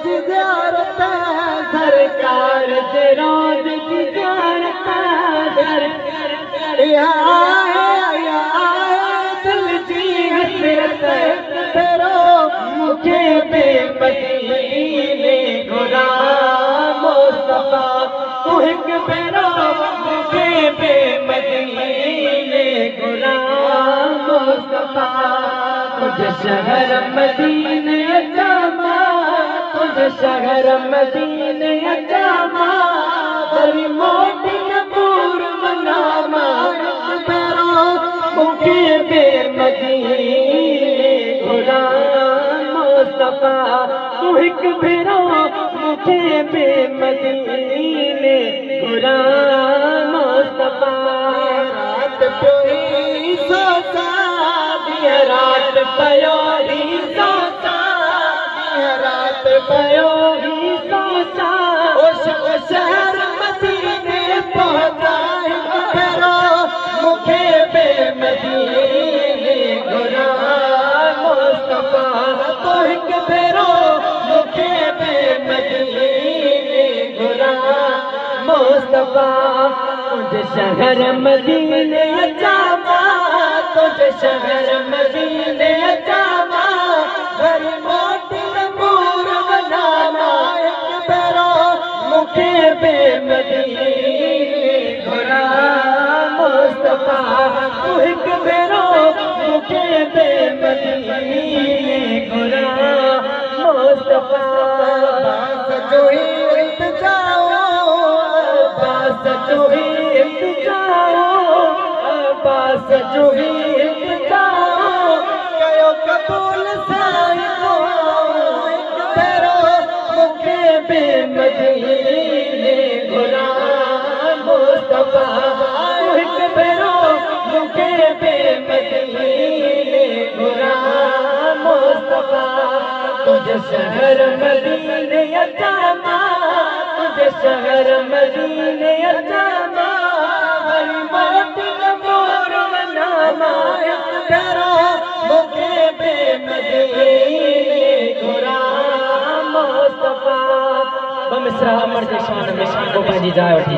जी ज़ियारत सरकार जे रोज़ जी ज़ियारत या दिल जी हसरत तेरो मुझे बेमदीने घुरा मुस्तफा तू हिक भेरो मुझे बेमदीने घुरा मुस्तफा तुझे शहर मदीने अचामा तुझे शहर मदीने अचामा वरी मोटी नबूर मनामा तेरो मुझे बेमदीने घुरा मुस्तफा तू हिक भेरो मुझे बेमदीने घुरा मुस्तफा रात पोई सोचा रात पयो ही सोचा रात पयो ही सोचा उस शहर मदीने पहुंचा करो मुझे बेमदीने घुरा मुस्तफा तो हिक भेरो मुझे बेमदीने घुरा मुस्तफा तुझे शहर मदीने अचामा तुझे शहर मदीने अचामा घर मोटी नबूर बनामा एक भेरो मुझे बेमदीने घुरा मुस्तफा तू हिक भेरो मुझे बेमदीने घुरा मुस्तफा बास जो ही इंतजाओ बास जो ही इंतजाओ बास जो ही कयो कबूल साईं हिक भेरो मुझे बेमदीने घुरा मुस्तफा तू हिक भेरो मुझे बेमदीने घुरा मुस्तफा तुझे शहर मदीने अचामा तुझे शहर मदीने अचामा वरी मोटी नबूर मनामा एक भेरो मुझे बेमदीने घुरा मुस्तफा मिसरा अमर जे शान में को पंहिंजी जाइ वठी